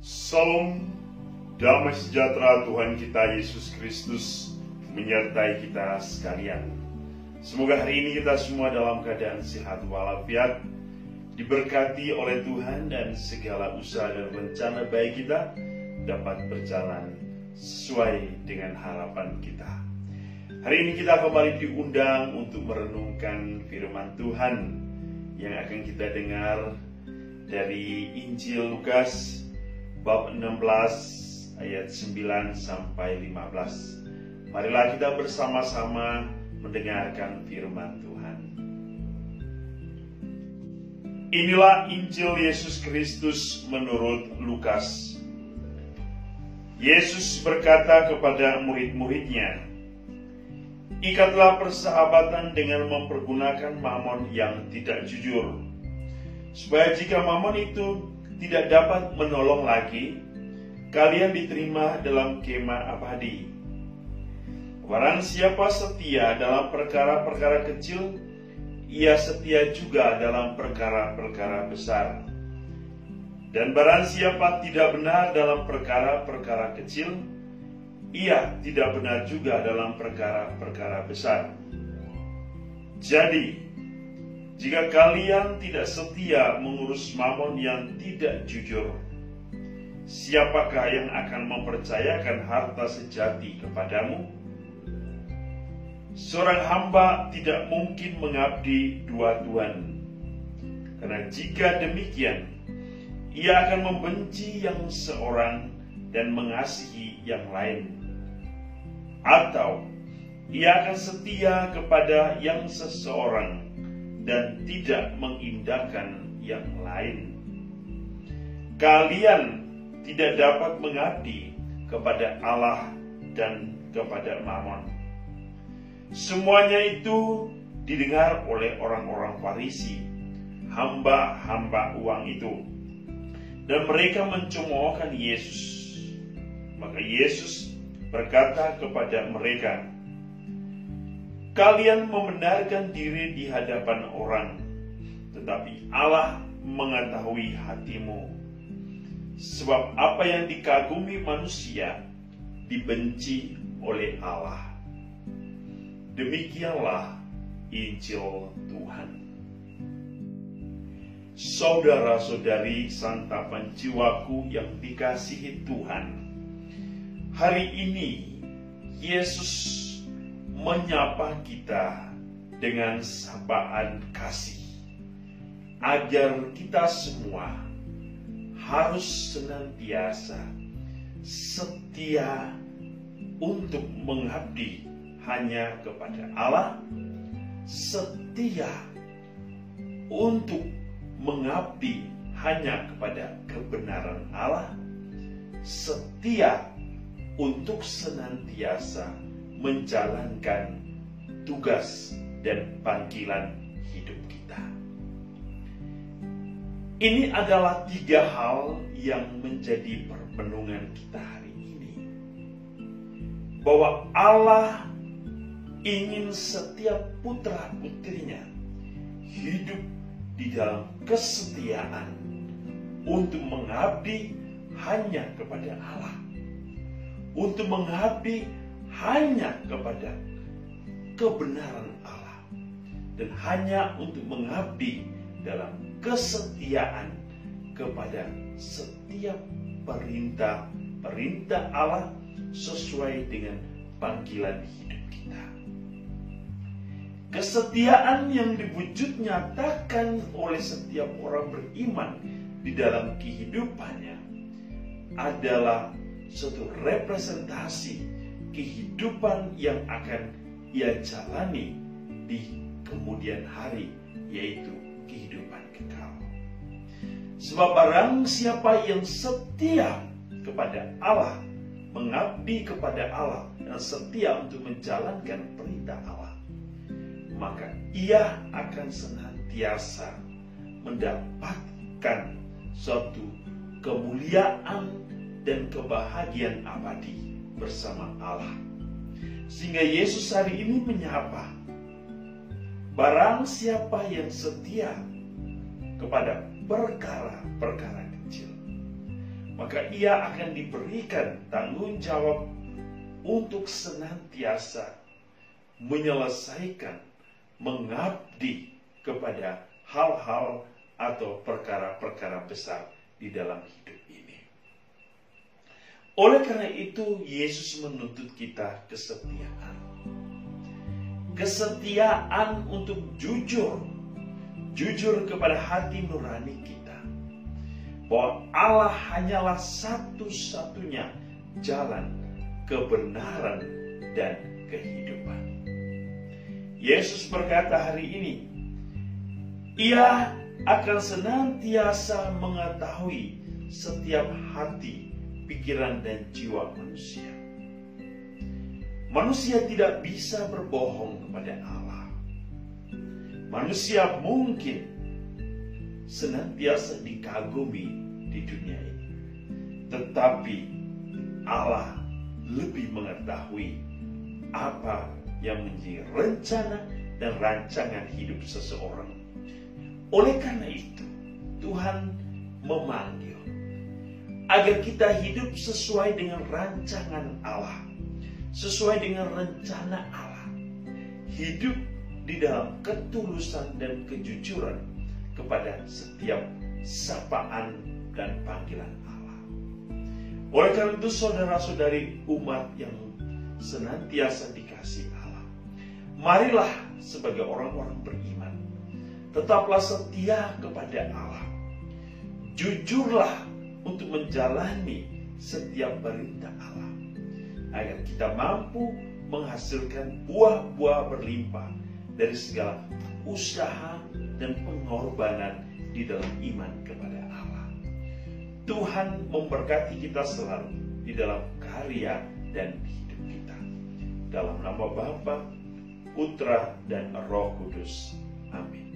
Salam damai sejahtera Tuhan kita Yesus Kristus menyertai kita sekalian. Semoga hari ini kita semua dalam keadaan sehat walafiat, diberkati oleh Tuhan, dan segala usaha dan rencana baik kita dapat berjalan sesuai dengan harapan kita. Hari ini kita kembali diundang untuk merenungkan firman Tuhan yang akan kita dengar dari Injil Lukas bab 16 ayat 9 sampai 15. Marilah kita bersama-sama mendengarkan firman Tuhan. Inilah Injil Yesus Kristus menurut Lukas. Yesus berkata kepada murid-muridnya, "Ikatlah persahabatan dengan mempergunakan mamon yang tidak jujur, supaya jika mamon itu tidak dapat menolong lagi, kalian diterima dalam kemah abadi. Barang siapa setia dalam perkara-perkara kecil, ia setia juga dalam perkara-perkara besar. Dan barang siapa tidak benar dalam perkara-perkara kecil, ia tidak benar juga dalam perkara-perkara besar. Jadi, jika kalian tidak setia mengurus mamon yang tidak jujur, siapakah yang akan mempercayakan harta sejati kepadamu? Seorang hamba tidak mungkin mengabdi dua tuan, karena jika demikian, ia akan membenci yang seorang dan mengasihi yang lain. Atau ia akan setia kepada yang seseorang dan tidak mengindahkan yang lain. Kalian tidak dapat mengabdi kepada Allah dan kepada mamon." Semuanya itu didengar oleh orang-orang Farisi, hamba-hamba uang itu, dan mereka mencemoohkan Yesus. Maka Yesus berkata kepada mereka, "Kalian membenarkan diri di hadapan orang, tetapi Allah mengetahui hatimu. Sebab apa yang dikagumi manusia dibenci oleh Allah." Demikianlah Injil Tuhan. Saudara-saudari santapan jiwaku yang dikasihi Tuhan, hari ini Yesus menyapa kita dengan sapaan kasih, agar kita semua harus senantiasa setia untuk mengabdi hanya kepada Allah, setia untuk mengabdi hanya kepada kebenaran Allah, setia untuk senantiasa menjalankan tugas dan panggilan hidup kita. Ini adalah 3 hal yang menjadi permenungan kita hari ini. Bahwa Allah ingin setiap putra-putrinya hidup di dalam kesetiaan untuk mengabdi hanya kepada Allah, untuk mengabdi hanya kepada kebenaran Allah, dan hanya untuk mengabdi dalam kesetiaan kepada setiap perintah Allah sesuai dengan panggilan hidup kita. Kesetiaan yang diwujud nyatakan oleh setiap orang beriman di dalam kehidupannya adalah suatu representasi kehidupan yang akan ia jalani di kemudian hari, yaitu kehidupan kekal. Sebab barang siapa yang setia kepada Allah, mengabdi kepada Allah, dan setia untuk menjalankan perintah Allah, maka ia akan senantiasa mendapatkan suatu kemuliaan dan kebahagiaan abadi bersama Allah. Sehingga Yesus hari ini menyapa, barang siapa yang setia kepada perkara-perkara kecil, maka ia akan diberikan tanggung jawab untuk senantiasa menyelesaikan, mengabdi kepada hal-hal atau perkara-perkara besar di dalam hidup ini. Oleh karena itu, Yesus menuntut kita kesetiaan. Kesetiaan untuk jujur kepada hati nurani kita, bahwa Allah hanyalah satu-satunya jalan kebenaran dan kehidupan. Yesus berkata hari ini, ia akan senantiasa mengetahui setiap hati, pikiran, dan jiwa manusia. Manusia tidak bisa berbohong kepada Allah. Manusia mungkin senantiasa dikagumi di dunia ini, tetapi Allah lebih mengetahui apa yang menjadi rencana dan rancangan hidup seseorang. Oleh karena itu, Tuhan memanggil agar kita hidup sesuai dengan rancangan Allah, sesuai dengan rencana Allah. Hidup di dalam ketulusan dan kejujuran kepada setiap sapaan dan panggilan Allah. Oleh karena itu, saudara-saudari umat yang senantiasa dikasihi Allah, marilah sebagai orang-orang beriman, tetaplah setia kepada Allah. Jujurlah untuk menjalani setiap perintah Allah, agar kita mampu menghasilkan buah-buah berlimpah dari segala usaha dan pengorbanan di dalam iman kepada Allah. Tuhan memberkati kita selalu di dalam karya dan hidup kita. Dalam nama Bapa, Putra, dan Roh Kudus. Amin.